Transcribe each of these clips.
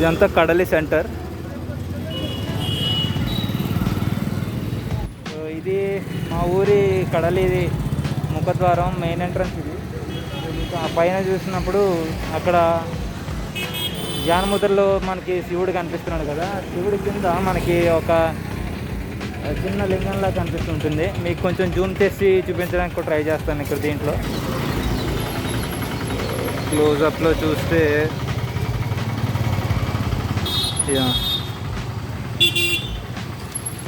ఇదంతా కడలి centre. So ఇది మా ఊరి కడలి ముఖద్వారం, మెయిన్ ఎంట్రన్స్ ఇది. ఆ పైన చూసినప్పుడు అక్కడ జ్ఞానముద్రలో మనకి శివుడు కనిపిస్తున్నాడు కదా, శివుడి కింద మనకి ఒక చిన్న లింగంలా కనిపిస్తుంటుంది. మీకు కొంచెం జూమ్ చేసి చూపించడానికి కూడా ట్రై చేస్తాను. ఇక్కడ దీంట్లో క్లోజప్లో చూస్తే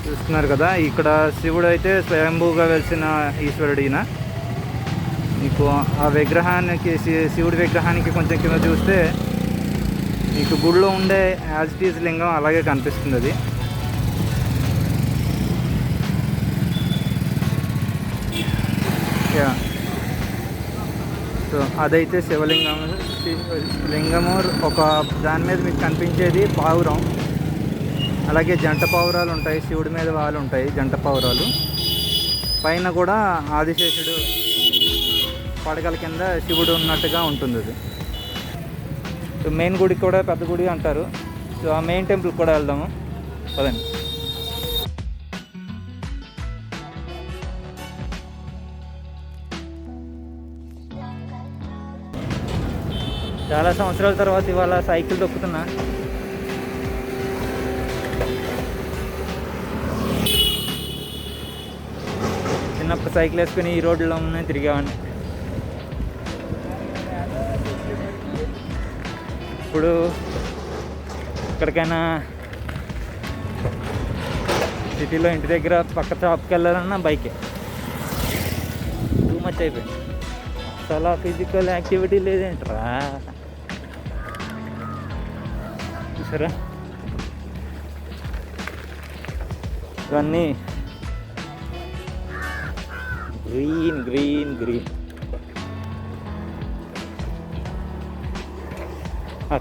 చూస్తున్నారు కదా, ఇక్కడ శివుడు అయితే స్వయంభూగా వెలిసిన ఈశ్వరుడు ఈయన. మీకు ఆ విగ్రహానికి, శివుడి విగ్రహానికి కొంచెం కింద చూస్తే మీకు గుడిలో ఉండే యాజ్ ఇట్ ఈజ్ లింగం అలాగే కనిపిస్తుంది. అది సో అదైతే లింగము. ఒక దాని మీద మీకు కనిపించేది పావురం, అలాగే జంట పావురాలు ఉంటాయి, శివుడి మీద వాళ్ళు ఉంటాయి జంట పావురాలు. పైన కూడా ఆదిశేషుడు పడగల కింద శివుడు ఉన్నట్టుగా ఉంటుంది అది. సో మెయిన్ గుడికి కూడా పెద్ద గుడి అంటారు. సో ఆ మెయిన్ టెంపుల్కి కూడా వెళ్దాము పదండి. చాలా సంవత్సరాల తర్వాత ఇవాళ సైకిల్ తొక్కుతున్నా. చిన్నప్పుడు సైకిల్ వేసుకుని ఈ రోడ్లలోనే తిరిగేవాడిని. ఇప్పుడు ఎక్కడికైనా సిటీలో ఇంటి దగ్గర పక్క షాప్కి వెళ్ళాలన్నా బైకే. టూ మచ్ అయిపోయింది. చాలా ఫిజికల్ యాక్టివిటీ లేదేంట్రా. చూసారా ఇవన్నీ గ్రీన్ గ్రీన్ గ్రీన్.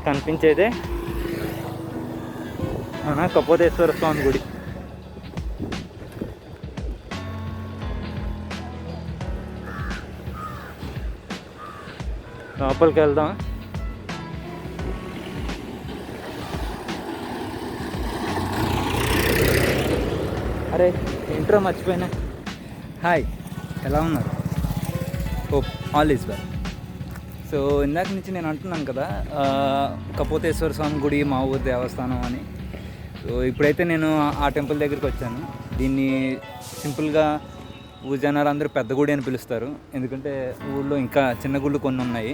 కనిపించేదే మన కపోతేశ్వర స్వామి గుడి. లోపలికి వెళ్దాం. అరే ఇంట్రో మర్చిపోయినా. హాయ్, ఎలా ఉన్నారు? Hope all is well. So ఇందాక నుంచి నేను అంటున్నాను కదా, కపోతేశ్వర స్వామి గుడి మా ఊరి దేవస్థానం అని. సో ఇప్పుడైతే నేను ఆ టెంపుల్ దగ్గరికి వచ్చాను. దీన్ని సింపుల్గా ఊరి జనాలు అందరూ పెద్ద గుడి అని పిలుస్తారు, ఎందుకంటే ఊళ్ళో ఇంకా చిన్న గుళ్ళు కొన్ని ఉన్నాయి.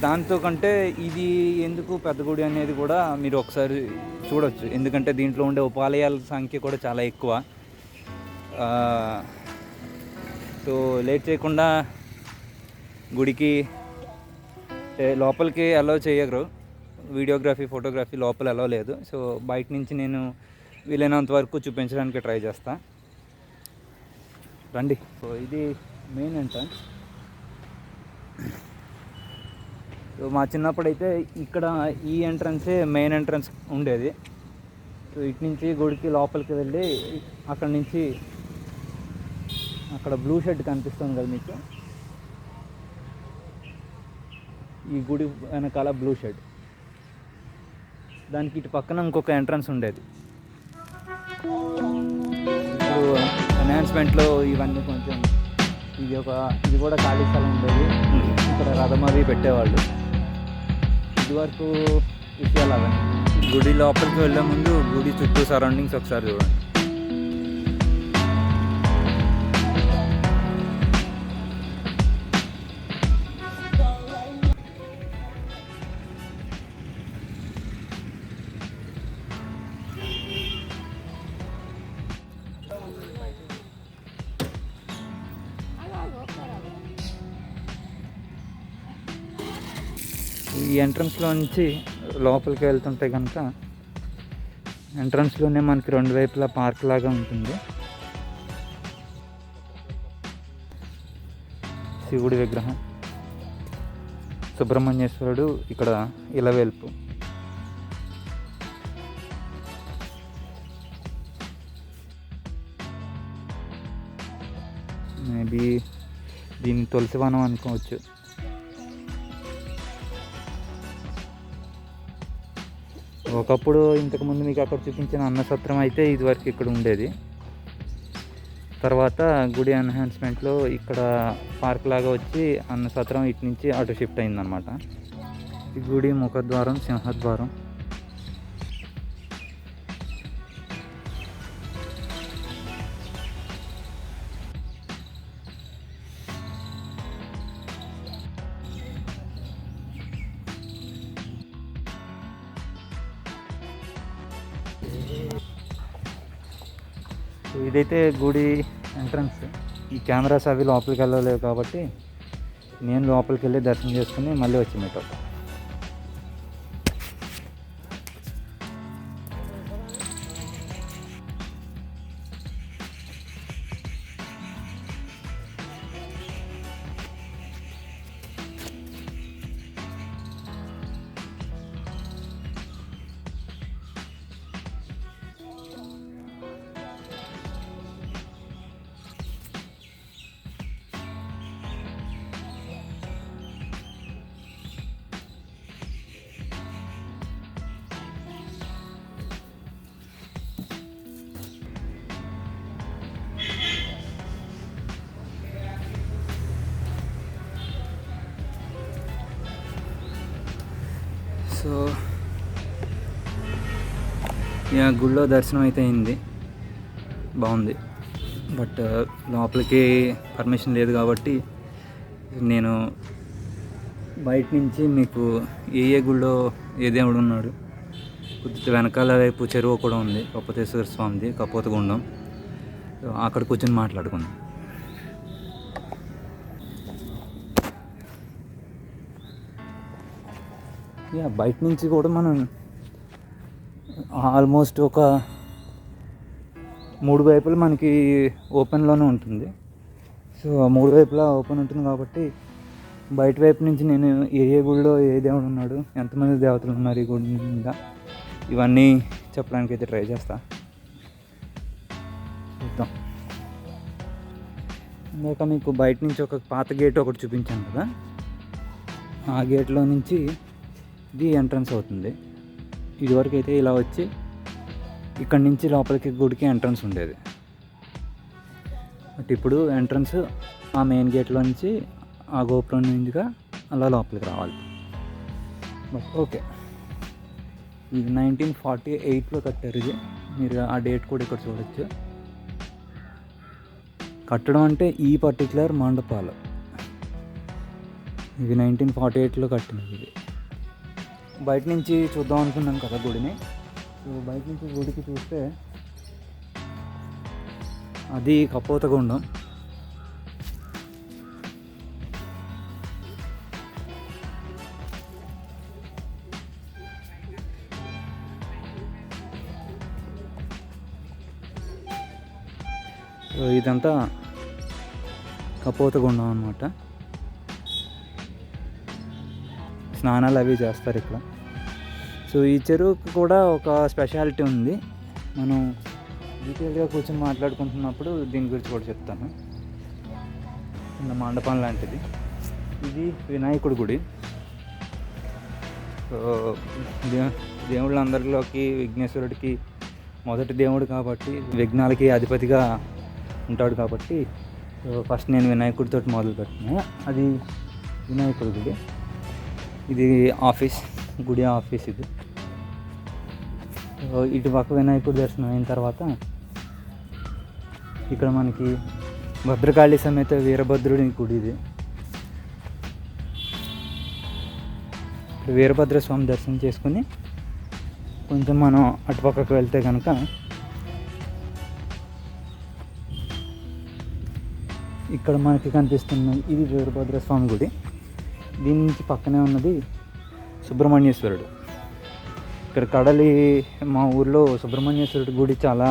దాంతో కంటే ఇది ఎందుకు పెద్ద గుడి అనేది కూడా మీరు ఒకసారి చూడవచ్చు, ఎందుకంటే దీంట్లో ఉండే ఉపాలయాల సంఖ్య కూడా చాలా ఎక్కువ. సో లేట్ చేయకుండా గుడికి లోపలికి అలౌ చేయరు, వీడియోగ్రఫీ ఫోటోగ్రఫీ లోపల అలౌ లేదు. సో బయట నుంచి నేను వీలైనంత వరకు చూపించడానికి ట్రై చేస్తాను. రండి. సో ఇది మెయిన్ ఎంట్రన్స్. సో మా చిన్నప్పుడైతే ఇక్కడ ఈ ఎంట్రన్సే మెయిన్ ఎంట్రన్స్ ఉండేది. సో ఇటు నుంచి గుడికి లోపలికి వెళ్ళి అక్కడ నుంచి అక్కడ బ్లూ షెడ్ కనిపిస్తుంది కదా మీకు, ఈ గుడి వెనకాల బ్లూ షెడ్, దానికి ఇటు పక్కన ఇంకొక ఎంట్రన్స్ ఉండేది. ఇప్పుడు అనౌన్స్మెంట్లో ఇవన్నీ కొంచెం ఇది కూడా ఖాళీ స్థలం ఉండేది, ఇక్కడ రథం అవి పెట్టేవాళ్ళు. ఇదివరకు విషయాలు అవన్నీ. గుడి లోపలికి వెళ్ళే ముందు గుడి చుట్టూ సరౌండింగ్స్ ఒకసారి చూడండి. ఈ ఎంట్రన్స్లో నుంచి లోపలికి వెళ్తుంటే కనుక ఎంట్రన్స్లోనే మనకి రెండు వైపులా పార్క్ లాగా ఉంటుంది. శివుడి విగ్రహం, సుబ్రహ్మణ్యేశ్వరుడు ఇక్కడ ఇలవేల్పు. మేబీ దీన్ని తులసివనం అనుకోవచ్చు. ఒకప్పుడు ఇంతకుముందు మీకు అక్కడ చూపించిన అన్నసత్రం అయితే ఇదివరకు ఇక్కడ ఉండేది. తర్వాత గుడి ఎన్హాన్స్మెంట్లో ఇక్కడ పార్క్ లాగా వచ్చి అన్నసత్రం ఇటు నుంచి అటు షిఫ్ట్ అయిందనమాట. ఈ గుడి ముఖద్వారం, సింహద్వారం. ఇదైతే గుడి ఎంట్రన్స్. ఈ కెమెరాస్ అవి లోపలికి వెళ్ళలేవు కాబట్టి నేను లోపలికి వెళ్ళి దర్శనం చేసుకుని మళ్ళీ వచ్చి మీట్ అవుతాను. సో గుళ్ళో దర్శనం అయితే అయింది, బాగుంది. బట్ లోపలికి పర్మిషన్ లేదు కాబట్టి నేను బయట నుంచి మీకు ఏ గుళ్ళో ఏ దేవుడు ఉన్నాడు, కొద్దిగా వెనకాల వైపు చెరువు కూడా ఉంది, కప్పతేశ్వర స్వామిది, కపోతగుండం. అక్కడ కూర్చొని మాట్లాడుకుందాం. బయట నుంచి కూడా మనం ఆల్మోస్ట్ ఒక 3 వైపులు మనకి ఓపెన్లోనే ఉంటుంది. సో 3 వైపులా ఓపెన్ ఉంటుంది కాబట్టి బయట వైపు నుంచి నేను ఏ గుడిలో ఏ దేవుడు ఉన్నాడు, ఎంతమంది దేవతలు ఉన్నారు ఈ గుడి మీద, ఇవన్నీ చెప్పడానికి అయితే ట్రై చేస్తా. చూద్దాం. ఇందాక మీకు బయట నుంచి ఒక పాత గేట్ ఒకటి చూపించాను కదా, ఆ గేట్లో నుంచి ఇది ఎంట్రన్స్ అవుతుంది. ఇదివరకు అయితే ఇలా వచ్చి ఇక్కడి నుంచి లోపలికి గుడికి ఎంట్రన్స్ ఉండేది. బట్ ఇప్పుడు ఎంట్రన్స్ ఆ మెయిన్ గేట్లో నుంచి ఆ గోపురం నుంచిగా అలా లోపలికి రావాలి. బట్ ఓకే, ఇది 1948లో కట్టారు. ఇది మీరు ఆ డేట్ కూడా ఇక్కడ చూడొచ్చు. కట్టడం అంటే ఈ పర్టికులర్ మండపాలు ఇవి 1948లో కట్టినవి. ఇది బయట నుంచి చూద్దాం అనుకున్నాను కదా గుడిని. సో బయట నుంచి గుడికి చూస్తే అది కపోతగుండం. సో ఇదంతా కపోతగుండం అన్నమాట. స్నానాలు అవి చేస్తారు ఇక్కడ. సో ఈ చెరువుకి కూడా ఒక స్పెషాలిటీ ఉంది. మనం డీటెయిల్గా కూర్చొని మాట్లాడుకుంటున్నప్పుడు దీని గురించి కూడా చెప్తాను. చిన్న మండపం లాంటిది. ఇది వినాయకుడి గుడి. సో దేవుళ్ళందరిలోకి విఘ్నేశ్వరుడికి మొదటి దేవుడు కాబట్టి, విఘ్నాలకి అధిపతిగా ఉంటాడు కాబట్టి ఫస్ట్ నేను వినాయకుడితో మొదలు పెట్టినా. అది వినాయకుడి గుడి. ఇది ఆఫీస్, గుడి ఆఫీస్. ఇది ఇటు పక్క వినాయకుడి దర్శనం అయిన తర్వాత ఇక్కడ మనకి భద్రకాళి సమేత వీరభద్రుడి గుడి. ఇది వీరభద్ర స్వామి దర్శనం చేసుకుని కొంచెం మనం అటుపక్కకు వెళ్తే కనుక ఇక్కడ మనకి కనిపిస్తున్న ఇది వీరభద్ర స్వామి గుడి. దీని నుంచి పక్కనే ఉన్నది సుబ్రహ్మణ్యేశ్వరుడు. ఇక్కడ కడలి మా ఊర్లో సుబ్రహ్మణ్యేశ్వరుడి గుడి చాలా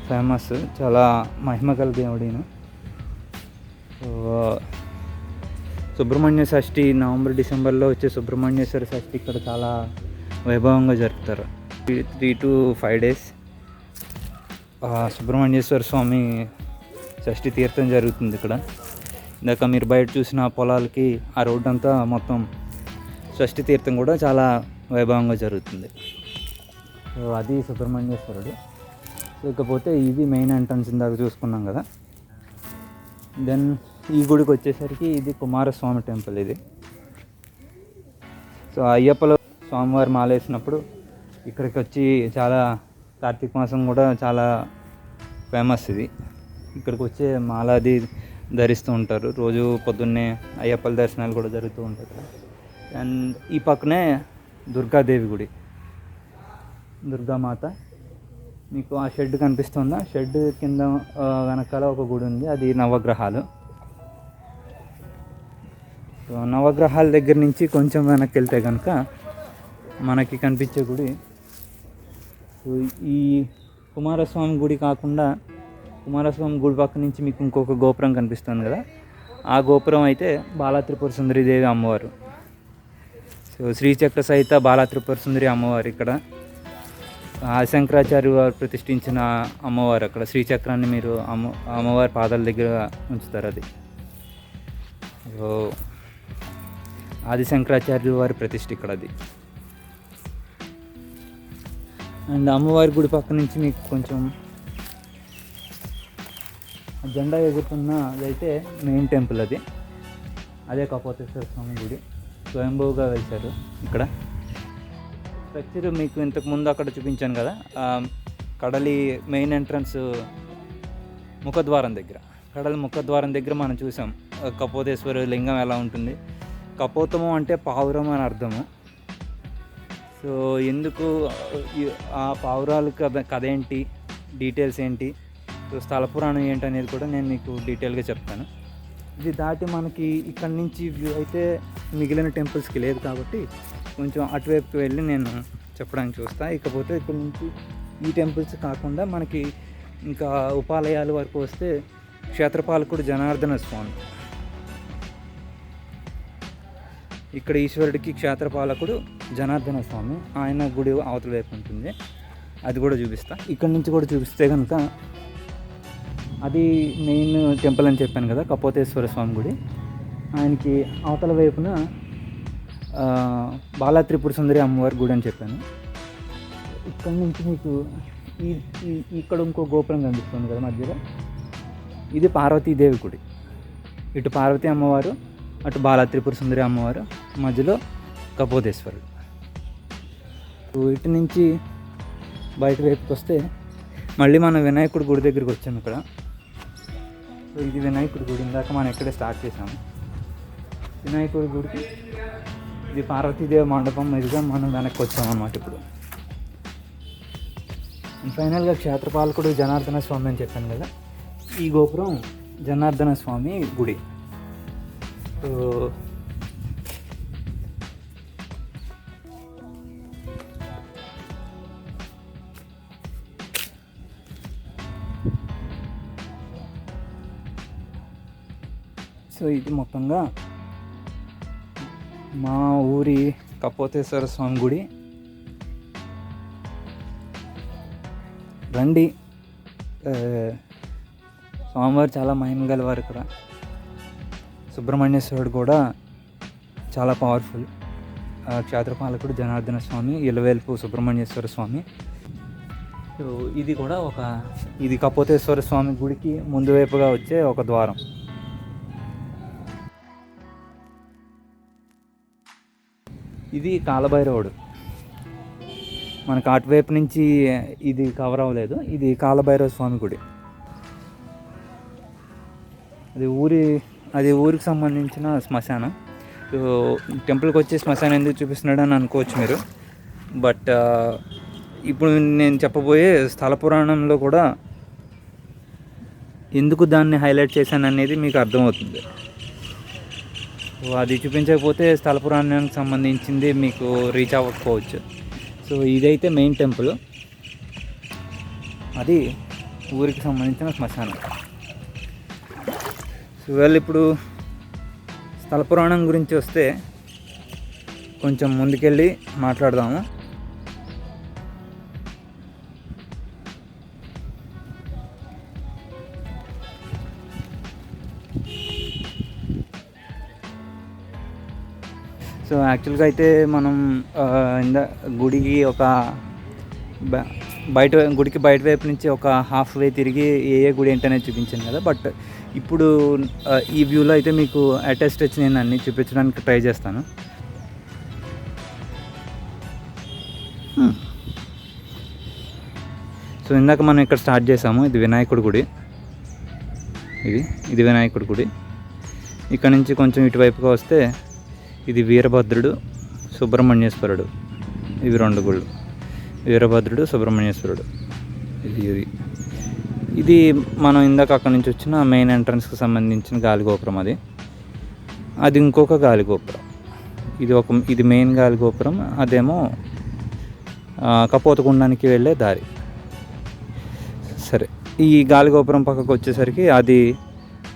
ఫేమస్, చాలా మహిమగల దేవుడిను. సుబ్రహ్మణ్య షష్ఠి నవంబర్ డిసెంబర్లో వచ్చే సుబ్రహ్మణ్యేశ్వర షష్ఠి ఇక్కడ చాలా వైభవంగా జరుపుతారు. 3 to 5 days సుబ్రహ్మణ్యేశ్వర స్వామి షష్ఠి తీర్థం జరుగుతుంది ఇక్కడ. ఇందాక మీరు బయట చూసిన పొలాలకి ఆ రోడ్డు అంతా మొత్తం షష్ఠి తీర్థం కూడా చాలా వైభవంగా జరుగుతుంది. సో అది సుబ్రహ్మణ్యేశ్వరుడు. సో ఇకపోతే ఇది మెయిన్ ఎంట్రన్స్ ఇందాక చూసుకున్నాం కదా. దెన్ ఈ గుడికి వచ్చేసరికి ఇది కుమారస్వామి టెంపుల్ ఇది. సో అయ్యప్పలో స్వామివారి మాల వేసినప్పుడు ఇక్కడికి వచ్చి చాలా కార్తీక మాసం కూడా చాలా ఫేమస్ ఇది. ఇక్కడికి వచ్చే మాల అది ధరిస్తూ ఉంటారు. రోజు పొద్దున్నే అయ్యప్పల దర్శనాలు కూడా జరుగుతూ ఉంటాయి కదా. అండ్ ఈ పక్కనే దుర్గాదేవి గుడి, దుర్గామాత. మీకు ఆ షెడ్ కనిపిస్తుందా? షెడ్ కింద వెనకాల ఒక గుడి ఉంది, అది నవగ్రహాలు. సో నవగ్రహాల దగ్గర నుంచి కొంచెం వెనక్కి వెళ్తే కనుక మనకి కనిపించే గుడి ఈ కుమారస్వామి గుడి కాకుండా, కుమారస్వామి గుడి పక్క నుంచి మీకు ఇంకొక గోపురం కనిపిస్తుంది కదా, ఆ గోపురం అయితే బాలా త్రిపుర సుందరీదేవి అమ్మవారు. సో శ్రీచక్ర సహిత బాలా త్రిపుర సుందరి అమ్మవారు ఇక్కడ. శంకరాచార్య వారు ప్రతిష్ఠించిన అమ్మవారు. అక్కడ శ్రీచక్రాన్ని మీరు అమ్మవారి పాదాల దగ్గర ఉంచుతారు. అది సో ఆది శంకరాచార్యుల వారి ప్రతిష్ఠ ఇక్కడ అది. అండ్ అమ్మవారి గుడి పక్క నుంచి మీకు కొంచెం జెండా ఎగురుతున్న అదైతే మెయిన్ టెంపుల్ అది. అదే కపోతేశ్వర స్వామి గుడి, స్వయంభూగా వెళ్తారు ఇక్కడ. స్ట్రక్చర్ మీకు ఇంతకు ముందు అక్కడ చూపించాను కదా, కడలి మెయిన్ ఎంట్రన్స్ ముఖద్వారం దగ్గర, కడలి ముఖద్వారం దగ్గర మనం చూసాం కపోతేశ్వర లింగం ఎలా ఉంటుంది. కపోతము అంటే పావురం అని అర్థము. సో ఎందుకు ఆ పావురాలు కథ ఏంటి, డీటెయిల్స్ ఏంటి, సో స్థల పురాణం ఏంటి అనేది కూడా నేను మీకు డీటెయిల్గా చెప్తాను. ఇది దాటి మనకి ఇక్కడ నుంచి వ్యూ అయితే మిగిలిన టెంపుల్స్కి లేదు కాబట్టి కొంచెం అటువైపుకి వెళ్ళి నేను చెప్పడానికి చూస్తాను. ఇకపోతే ఇక్కడ నుంచి ఈ టెంపుల్స్ కాకుండా మనకి ఇంకా ఉపాలయాల వరకు వస్తే క్షేత్రపాలకుడు జనార్దన స్వామి, ఇక్కడ ఈశ్వరుడికి క్షేత్రపాలకుడు జనార్దన స్వామి, ఆయన గుడి అవతల వైపు ఉంటుంది, అది కూడా చూపిస్తా. ఇక్కడ నుంచి కూడా చూపిస్తే కనుక అది మెయిన్ టెంపుల్ అని చెప్పాను కదా, కపోతేశ్వర స్వామి గుడి. ఆయనకి అవతల వైపున బాలా త్రిపుర సుందరి అమ్మవారి గుడి అని చెప్పాను. ఇక్కడ నుంచి మీకు ఇక్కడ ఇంకో గోపురం కనిపిస్తుంది కదా మధ్యలో, ఇది పార్వతీదేవి గుడి. ఇటు పార్వతీ అమ్మవారు, అటు బాలా త్రిపుర సుందరి అమ్మవారు, మధ్యలో కపోతేశ్వరుడు. ఇటు నుంచి బయట వైపుకి వస్తే మళ్ళీ మనం వినాయకుడి గుడి దగ్గరికి వచ్చాము ఇక్కడ. సో ఇది వినాయకుడి గుడి, ఇందాక మనం ఇక్కడే స్టార్ట్ చేసాము. వినాయకుడి గుడికి ఇది పార్వతీదేవి మండపం మీదుగా మనం వెనక్కి వచ్చామన్నమాట ఇప్పుడు. ఫైనల్గా క్షేత్రపాలకుడు జనార్దన స్వామి అని చెప్పాను కదా, ఈ గోపురం జనార్దన స్వామి గుడి. సో ఇది మొత్తంగా మా ఊరి కపోతేశ్వర స్వామి గుడి. రండి, స్వామివారు చాలా మహిమ గలవారు ఇక్కడ. సుబ్రహ్మణ్యేశ్వరుడు కూడా చాలా పవర్ఫుల్. క్షేత్రపాలకుడు జనార్దన స్వామి, ఇలవేల్పు సుబ్రహ్మణ్యేశ్వర స్వామి. సో ఇది కూడా ఇది కపోతేశ్వర స్వామి గుడికి ముందు వైపుగా వచ్చే ఒక ద్వారం. ఇది కాలభైరవుడు. మనకు అటువైపు నుంచి ఇది కవర్ అవ్వలేదు, ఇది కాలభైరవ స్వామి గుడి. అది ఊరికి సంబంధించిన శ్మశానం. టెంపుల్కి వచ్చి శ్మశానం ఎందుకు చూపిస్తున్నాడు అని అనుకోవచ్చు మీరు. బట్ ఇప్పుడు నేను చెప్పబోయే స్థల పురాణంలో కూడా ఎందుకు దాన్ని హైలైట్ చేశాను అనేది మీకు అర్థమవుతుంది. అది చూపించకపోతే స్థల పురాణానికి సంబంధించింది మీకు రీచ్ అవ్వకపోవచ్చు. సో ఇదైతే మెయిన్ టెంపుల్, అది ఊరికి సంబంధించిన శ్మశానం. సో ఇప్పుడు స్థల పురాణం గురించి వస్తే కొంచెం ముందుకెళ్ళి మాట్లాడదాము. సో యాక్చువల్గా అయితే మనం గుడికి ఒక బయట గుడికి బయట వైపు నుంచి ఒక హాఫ్ వే తిరిగి ఏ గుడి ఏంటనేది చూపించాను కదా. బట్ ఇప్పుడు ఈ వ్యూలో అయితే మీకు అటాచ్డ్ వచ్చి నేను అన్నీ చూపించడానికి ట్రై చేస్తాను. సో ఇందాక మనం ఇక్కడ స్టార్ట్ చేసాము. ఇది వినాయకుడి గుడి, ఇది వినాయకుడి గుడి. ఇక్కడ నుంచి కొంచెం ఇటువైపుగా వస్తే ఇది వీరభద్రుడు, సుబ్రహ్మణ్యేశ్వరుడు. ఇవి 2 గుళ్ళు, వీరభద్రుడు, సుబ్రహ్మణ్యేశ్వరుడు. ఇది మనం ఇందాక అక్కడి నుంచి వచ్చిన మెయిన్ ఎంట్రన్స్కి సంబంధించిన గాలిగోపురం. అది ఇంకొక గాలిగోపురం. ఇది మెయిన్ గాలిగోపురం, అదేమో కపోతగుండానికి వెళ్ళే దారి. సరే, ఈ గాలిగోపురం పక్కకు వచ్చేసరికి అది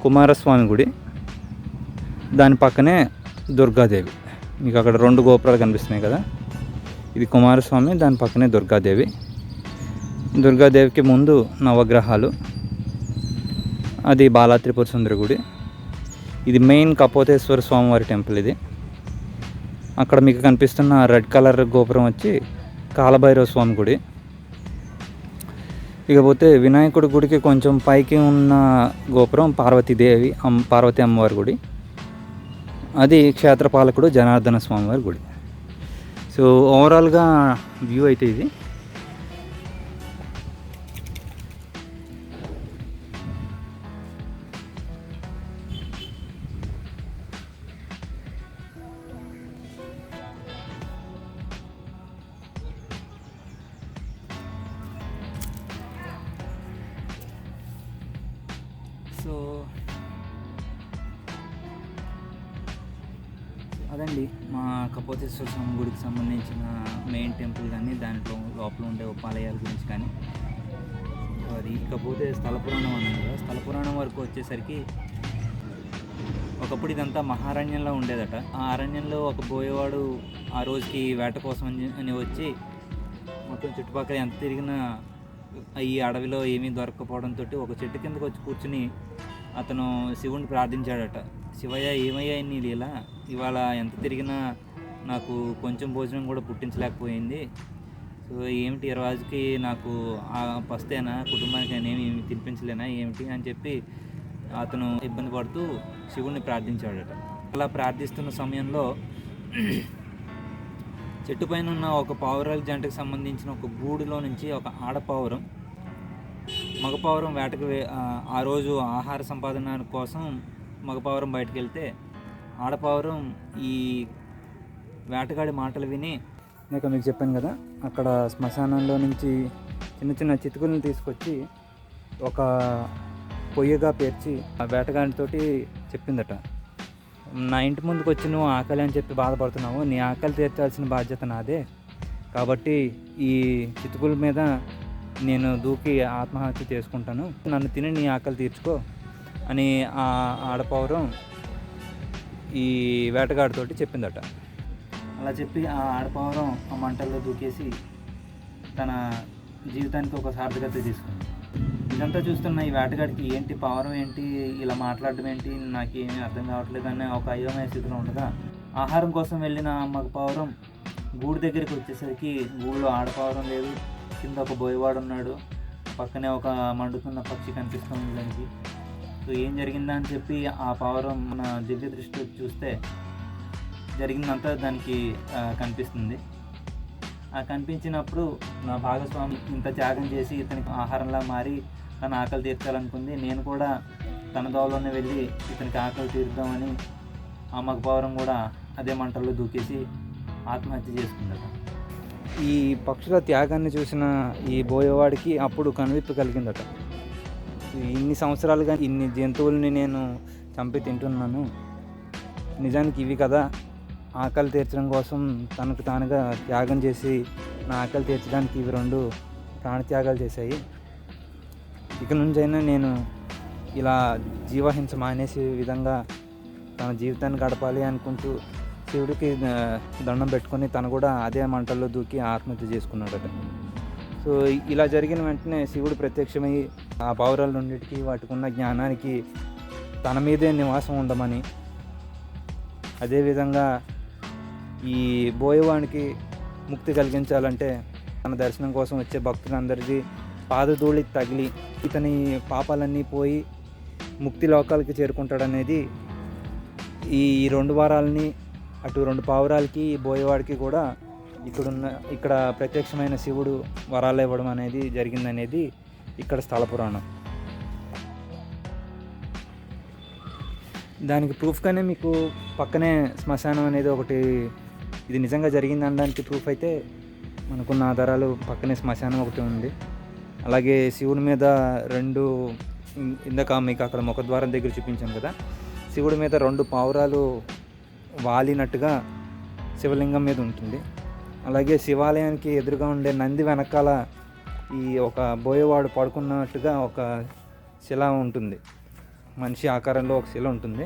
కుమారస్వామి గుడి, దాని పక్కనే దుర్గాదేవి. మీకు అక్కడ 2 గోపురాలు కనిపిస్తున్నాయి కదా, ఇది కుమారస్వామి, దాని పక్కనే దుర్గాదేవి. దుర్గాదేవికి ముందు నవగ్రహాలు, అది బాలా త్రిపుర సుందరి గుడి. ఇది మెయిన్ కపోతేశ్వర స్వామివారి టెంపుల్. ఇది అక్కడ మీకు కనిపిస్తున్న రెడ్ కలర్ గోపురం వచ్చి కాలభైరవ స్వామి గుడి. ఇకపోతే వినాయకుడి గుడికి కొంచెం పైకి ఉన్న గోపురం పార్వతీ అమ్మవారి గుడి. అది క్షేత్రపాలకుడు జనార్దన స్వామివారి గుడి. సో ఓవరాల్గా వ్యూ అయితే ఇది. సో అదండి మా కపోతేశ్వర స్వామి గుడికి సంబంధించిన మెయిన్ టెంపుల్ కానీ దాంట్లో లోపల ఉండే ఉపాలయాల గురించి కానీ. అది ఇకపోతే స్థల పురాణం అన్నాను కదా, స్థల పురాణం వరకు వచ్చేసరికి ఒకప్పుడు ఇదంతా మహారణ్యంలో ఉండేదట. ఆ అరణ్యంలో ఒక బోయేవాడు ఆ రోజుకి వేట కోసం అని వచ్చి మొత్తం చుట్టుపక్కల ఎంత తిరిగినా ఈ అడవిలో ఏమీ దొరకకపోవడంతో ఒక చెట్టు కిందకు వచ్చి కూర్చుని అతను శివుణ్ణి ప్రార్థించాడట. శివయ్య, ఏమయ్యా నీ లీలా, ఇవాళ ఎంత తిరిగినా నాకు కొంచెం భోజనం కూడా పుట్టించలేకపోయింది. సో ఏమిటి ఈ రోజుకి నాకు పస్తేనా, కుటుంబానికి నేనేమి తినిపించలేనా ఏమిటి అని చెప్పి అతను ఇబ్బంది పడుతూ శివుణ్ణి ప్రార్థించాడట. అలా ప్రార్థిస్తున్న సమయంలో చెట్టు పైన ఉన్న ఒక పావురాల జంటకు సంబంధించిన ఒక గూడులో నుంచి ఒక ఆడపావురం మగపావురం వేటకు ఆ రోజు ఆహార సంపాదన కోసం మగపావురం బయటకు వెళ్తే ఆడపావురం ఈ వేటగాడి మాటలు విని, నేను మీకు చెప్పాను కదా, అక్కడ శ్మశానంలో నుంచి చిన్న చిన్న చితుకులను తీసుకొచ్చి ఒక పొయ్యిగా పేర్చి ఆ వేటగాడితోటి చెప్పిందట, నా ఇంటి ముందుకు వచ్చి నువ్వు ఆకలి అని చెప్పి బాధపడుతున్నావు, నీ ఆకలి తీర్చాల్సిన బాధ్యత నాదే, కాబట్టి ఈ చితుకుల మీద నేను దూకి ఆత్మహత్య చేసుకుంటాను, నన్ను తిని నీ ఆకలి తీర్చుకో అని ఆ ఆడపౌరం ఈ వేటగాడితోటి చెప్పిందట. అలా చెప్పి ఆ ఆడపౌరం ఆ మంటల్లో దూకేసి తన జీవితానికి ఒక సార్థకత తీసుకుంది. ఇదంతా చూస్తున్న ఈ వేటగాడికి ఏంటి పావురం ఏంటి ఇలా మాట్లాడడం ఏంటి, నాకేమీ అర్థం కావట్లేదు అనే ఒక అయోమయ స్థితిలో ఉండగా ఆహారం కోసం వెళ్ళిన మగపావురం గూడు దగ్గరికి వచ్చేసరికి గూడులో ఆడపావురం లేదు, కింద ఒక బోయవాడు ఉన్నాడు, పక్కనే ఒక మండుతున్న పక్షి కనిపిస్తుంది దానికి. సో ఏం జరిగిందా అని చెప్పి ఆ పావురం మన దివ్య దృష్టి చూస్తే జరిగిందంతా దానికి కనిపిస్తుంది. ఆ కనిపించినప్పుడు నా భాగస్వామి ఇంత త్యాగం చేసి ఇతనికి ఆహారంలా మారి తన ఆకలి తీర్చాలనుకుంది, నేను కూడా తన దోవలోనే వెళ్ళి ఇతనికి ఆకలి తీర్దామని ఆ మగపావురం కూడా అదే మంటల్లో దూకేసి ఆత్మహత్య చేసుకుందట. ఈ పక్షుల త్యాగాన్ని చూసిన ఈ బోయేవాడికి అప్పుడు కనువిప్పు కలిగిందట. ఇన్ని సంవత్సరాలుగా ఇన్ని జంతువుల్ని నేను చంపి తింటున్నాను, నిజానికి ఇవి కదా ఆకలి తీర్చడం కోసం తనకు తానుగా త్యాగం చేసి నా ఆకలి తీర్చడానికి ఇవి 2 ప్రాణత్యాగాలు చేశాయి. ఇక నుంచైనా నేను ఇలా జీవహింస మానేసే విధంగా తన జీవితాన్ని గడపాలి అనుకుంటూ శివుడికి దండం పెట్టుకొని తను కూడా అదే మంటల్లో దూకి ఆత్మహత్య చేసుకున్నాడట. సో ఇలా జరిగిన వెంటనే శివుడు ప్రత్యక్షమై ఆ పావురాల రెండింటికి వాటికి ఉన్న జ్ఞానానికి తన మీదే నివాసం ఉండమని, అదేవిధంగా ఈ బోయవానికి ముక్తి కలిగించాలంటే తన దర్శనం కోసం వచ్చే భక్తులందరికీ పాదధూళి తగిలి ఇతని పాపాలన్నీ పోయి ముక్తి లోకాలకి చేరుకుంటాడనేది ఈ 2 వారాలని అటు 2 పావురాలకి బోయేవాడికి కూడా ఇక్కడ ప్రత్యక్షమైన శివుడు వరాలు ఇవ్వడం అనేది జరిగిందనేది ఇక్కడ స్థల పురాణం. దానికి ప్రూఫ్గానే మీకు పక్కనే శ్మశానం అనేది ఒకటి, ఇది నిజంగా జరిగింది అనడానికి ప్రూఫ్ అయితే మనకున్న ఆధారాలు పక్కనే శ్మశానం ఒకటి ఉంది. అలాగే శివుడి మీద 2 ఇందాక మీకు అక్కడ ముఖద్వారం దగ్గర చూపించాను కదా, శివుడి మీద 2 పావురాలు వాలినట్టుగా శివలింగం మీద ఉంటుంది. అలాగే శివాలయానికి ఎదురుగా ఉండే నంది వెనకాల ఈ ఒక బోయేవాడు పడుకున్నట్టుగా ఒక శిల ఉంటుంది, మనిషి ఆకారంలో ఒక శిల ఉంటుంది.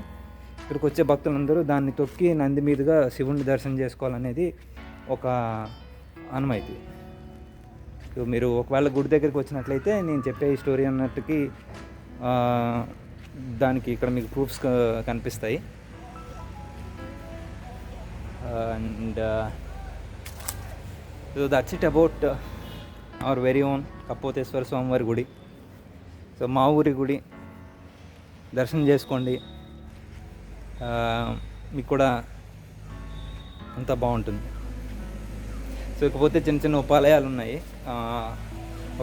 ఇక్కడికి వచ్చే భక్తులందరూ దాన్ని తొక్కి నంది మీదుగా శివుడిని దర్శనం చేసుకోవాలనేది ఒక అనుమైతి. మీరు ఒకవేళ గుడి దగ్గరికి వచ్చినట్లయితే నేను చెప్పే ఈ స్టోరీ అన్నట్టుకి దానికి ఇక్కడ మీకు ప్రూఫ్స్ కనిపిస్తాయి. And so that's it about our very own Kapoteswara స్వామివారి గుడి. సో మా ఊరి గుడి దర్శనం చేసుకోండి, మీకు కూడా అంతా బాగుంటుంది. సో ఇకపోతే చిన్న చిన్న ఉపాలయాలు ఉన్నాయి.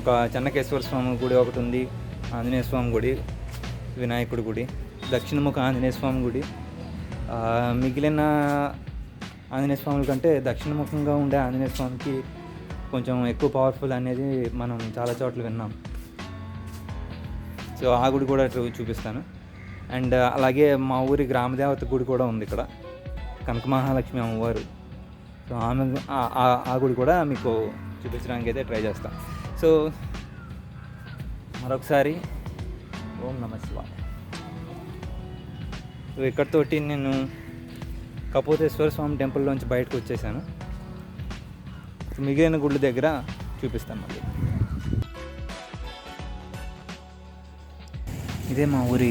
ఒక చెన్నకేశ్వర స్వామి గుడి ఒకటి ఉంది, ఆంజనేయ స్వామి గుడి, వినాయకుడి గుడి, దక్షిణముఖ ఆంజనేయ స్వామి గుడి. మిగిలిన ఆంజనేయ స్వాముల కంటే దక్షిణముఖంగా ఉండే ఆంజనేయ స్వామికి కొంచెం ఎక్కువ పవర్ఫుల్ అనేది మనం చాలా చోట్ల విన్నాం. సో ఆ గుడి కూడా చూపిస్తాను. అండ్ అలాగే మా ఊరి గ్రామదేవత గుడి కూడా ఉంది ఇక్కడ, కనక మహాలక్ష్మి అమ్మవారు. సో ఆమె ఆ గుడి కూడా మీకు చూపించడానికి అయితే ట్రై చేస్తాను. సో మరొకసారి ఓం నమః శివాయ. సో ఇక్కడితోటి నేను కపోతేశ్వర స్వామి టెంపుల్లోంచి బయటకు వచ్చేసాను. మిగిలిన గుళ్ళ దగ్గర చూపిస్తాను మళ్ళీ. ఇదే మా ఊరి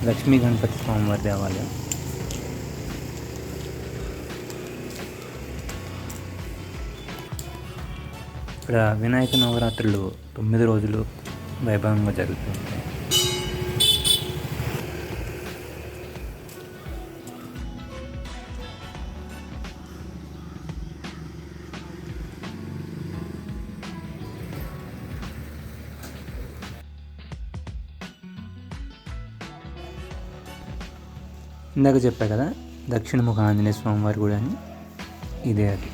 లక్ష్మీ గణపతి స్వామివారి దేవాలయం. ఇక్కడ వినాయక నవరాత్రులు 9 రోజులు వైభవంగా జరుగుతుంటాయి. ఇందాక చెప్పా కదా దక్షిణముఖ ఆంజనేయ స్వామి వారి గుడి అని, ఇదే అది.